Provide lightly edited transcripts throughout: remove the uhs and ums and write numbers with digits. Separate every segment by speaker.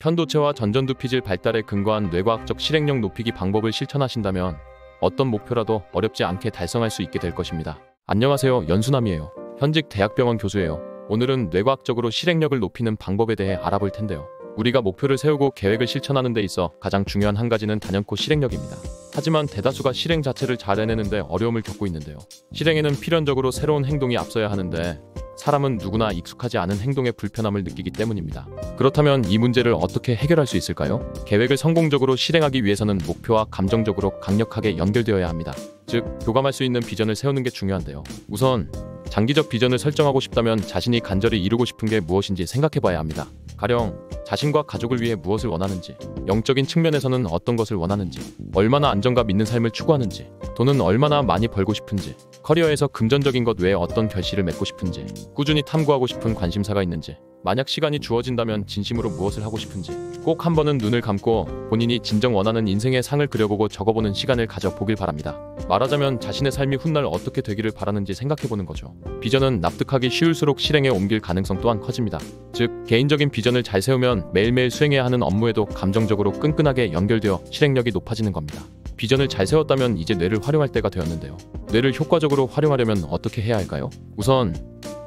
Speaker 1: 편도체와 전전두 피질 발달에 근거한 뇌과학적 실행력 높이기 방법을 실천하신다면 어떤 목표라도 어렵지 않게 달성할 수 있게 될 것입니다. 안녕하세요, 연수남이에요. 현직 대학병원 교수예요. 오늘은 뇌과학적으로 실행력을 높이는 방법에 대해 알아볼 텐데요. 우리가 목표를 세우고 계획을 실천하는 데 있어 가장 중요한 한 가지는 단연코 실행력입니다. 하지만 대다수가 실행 자체를 잘 해내는데 어려움을 겪고 있는데요. 실행에는 필연적으로 새로운 행동이 앞서야 하는데 사람은 누구나 익숙하지 않은 행동에 불편함을 느끼기 때문입니다. 그렇다면 이 문제를 어떻게 해결할 수 있을까요? 계획을 성공적으로 실행하기 위해서는 목표와 감정적으로 강력하게 연결되어야 합니다. 즉, 교감할 수 있는 비전을 세우는 게 중요한데요. 우선 장기적 비전을 설정하고 싶다면 자신이 간절히 이루고 싶은 게 무엇인지 생각해봐야 합니다. 가령 자신과 가족을 위해 무엇을 원하는지, 영적인 측면에서는 어떤 것을 원하는지, 얼마나 안정감 있는 삶을 추구하는지, 돈은 얼마나 많이 벌고 싶은지, 커리어에서 금전적인 것 외에 어떤 결실을 맺고 싶은지, 꾸준히 탐구하고 싶은 관심사가 있는지, 만약 시간이 주어진다면 진심으로 무엇을 하고 싶은지, 꼭 한 번은 눈을 감고 본인이 진정 원하는 인생의 상을 그려보고 적어보는 시간을 가져보길 바랍니다. 말하자면 자신의 삶이 훗날 어떻게 되기를 바라는지 생각해보는 거죠. 비전은 납득하기 쉬울수록 실행에 옮길 가능성 또한 커집니다. 즉, 개인적인 비전을 잘 세우면 매일매일 수행해야 하는 업무에도 감정적으로 끈끈하게 연결되어 실행력이 높아지는 겁니다. 비전을 잘 세웠다면 이제 뇌를 활용할 때가 되었는데요. 뇌를 효과적으로 활용하려면 어떻게 해야 할까요? 우선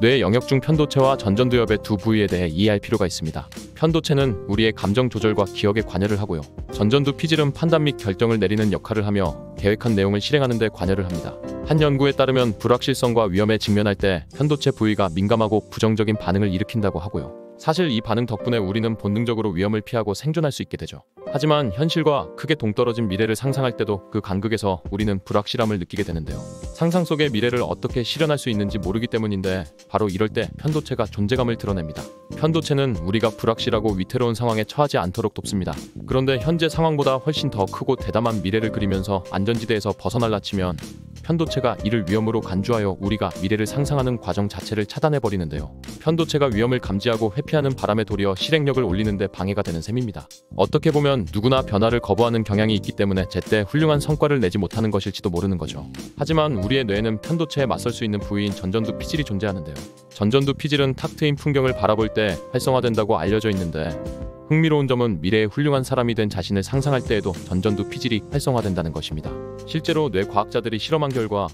Speaker 1: 뇌의 영역 중 편도체와 전전두엽의 두 부위에 대해 이해할 필요가 있습니다. 편도체는 우리의 감정 조절과 기억에 관여를 하고요. 전전두 피질은 판단 및 결정을 내리는 역할을 하며 계획한 내용을 실행하는 데 관여를 합니다. 한 연구에 따르면 불확실성과 위험에 직면할 때 편도체 부위가 민감하고 부정적인 반응을 일으킨다고 하고요. 사실 이 반응 덕분에 우리는 본능적으로 위험을 피하고 생존할 수 있게 되죠. 하지만 현실과 크게 동떨어진 미래를 상상할 때도 그 간극에서 우리는 불확실함을 느끼게 되는데요. 상상 속의 미래를 어떻게 실현할 수 있는지 모르기 때문인데 바로 이럴 때 편도체가 존재감을 드러냅니다. 편도체는 우리가 불확실하고 위태로운 상황에 처하지 않도록 돕습니다. 그런데 현재 상황보다 훨씬 더 크고 대담한 미래를 그리면서 안전지대에서 벗어날라 치면 편도체가 이를 위험으로 간주하여 우리가 미래를 상상하는 과정 자체를 차단해버리는데요. 편도체가 위험을 감지하고 회피하는 바람에 도리어 실행력을 올리는 데 방해가 되는 셈입니다. 어떻게 보면 누구나 변화를 거부하는 경향이 있기 때문에 제때 훌륭한 성과를 내지 못하는 것일지도 모르는 거죠. 하지만 우리의 뇌에는 편도체에 맞설 수 있는 부위인 전전두 피질이 존재하는데요. 전전두 피질은 탁 트인 풍경을 바라볼 때 활성화된다고 알려져 있는데 흥미로운 점은 미래의 훌륭한 사람이 된 자신을 상상할 때에도 전전두 피질이 활성화된다는 것입니다. 실제로 뇌과학자들이 실험한 결과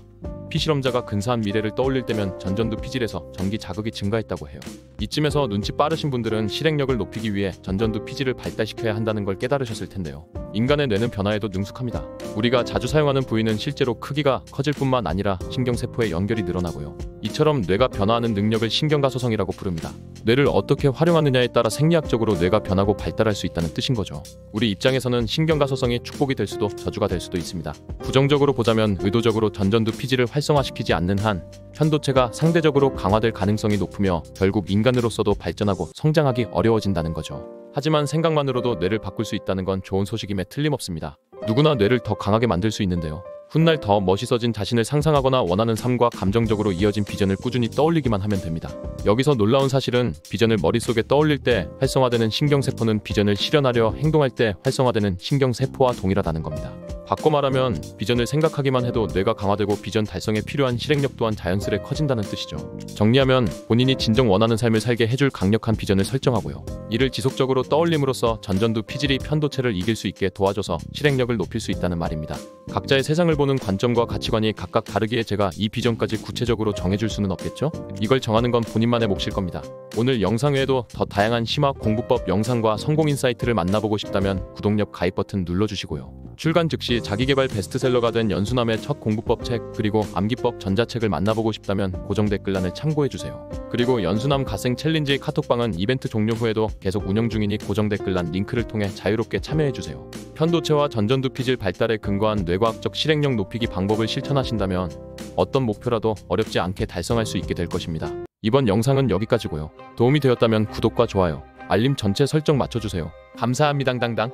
Speaker 1: 피실험자가 근사한 미래를 떠올릴 때면 전전두 피질에서 전기 자극이 증가했다고 해요. 이쯤에서 눈치 빠르신 분들은 실행력을 높이기 위해 전전두 피질을 발달시켜야 한다는 걸 깨달으셨을 텐데요. 인간의 뇌는 변화에도 능숙합니다. 우리가 자주 사용하는 부위는 실제로 크기가 커질 뿐만 아니라 신경세포의 연결이 늘어나고요. 이처럼 뇌가 변화하는 능력을 신경가소성이라고 부릅니다. 뇌를 어떻게 활용하느냐에 따라 생리학적으로 뇌가 변하고 발달할 수 있다는 뜻인 거죠. 우리 입장에서는 신경가소성이 축복이 될 수도 저주가 될 수도 있습니다. 부정적으로 보자면 의도적으로 전전두 피질을 활성화시키지 않는 한 편도체가 상대적으로 강화될 가능성이 높으며 결국 인간으로서도 발전하고 성장하기 어려워진다는 거죠. 하지만 생각만으로도 뇌를 바꿀 수 있다는 건 좋은 소식임에 틀림없습니다. 누구나 뇌를 더 강하게 만들 수 있는데요. 훗날 더 멋있어진 자신을 상상하거나 원하는 삶과 감정적으로 이어진 비전을 꾸준히 떠올리기만 하면 됩니다. 여기서 놀라운 사실은 비전을 머릿속에 떠올릴 때 활성화되는 신경세포는 비전을 실현하려 행동할 때 활성화되는 신경세포와 동일하다는 겁니다. 바꿔 말하면 비전을 생각하기만 해도 뇌가 강화되고 비전 달성에 필요한 실행력 또한 자연스레 커진다는 뜻이죠. 정리하면 본인이 진정 원하는 삶을 살게 해줄 강력한 비전을 설정하고요. 이를 지속적으로 떠올림으로써 전전두 피질이 편도체를 이길 수 있게 도와줘서 실행력을 높일 수 있다는 말입니다. 각자의 세상을 보는 관점과 가치관이 각각 다르기에 제가 이 비전까지 구체적으로 정해줄 수는 없겠죠? 이걸 정하는 건 본인만의 몫일 겁니다. 오늘 영상 외에도 더 다양한 심화학 공부법 영상과 성공 인사이트를 만나보고 싶다면 구독력 가입 버튼 눌러주시고요. 출간 즉시 자기개발 베스트셀러가 된 연수남의 첫 공부법 책 그리고 암기법 전자책을 만나보고 싶다면 고정 댓글란을 참고해주세요. 그리고 연수남 갓생 챌린지 카톡방은 이벤트 종료 후에도 계속 운영 중이니 고정 댓글란 링크를 통해 자유롭게 참여해주세요. 편도체와 전전두 피질 발달에 근거한 뇌과학적 실행력 높이기 방법을 실천하신다면 어떤 목표라도 어렵지 않게 달성할 수 있게 될 것입니다. 이번 영상은 여기까지고요. 도움이 되었다면 구독과 좋아요, 알림 전체 설정 맞춰주세요. 감사합니다. 당당.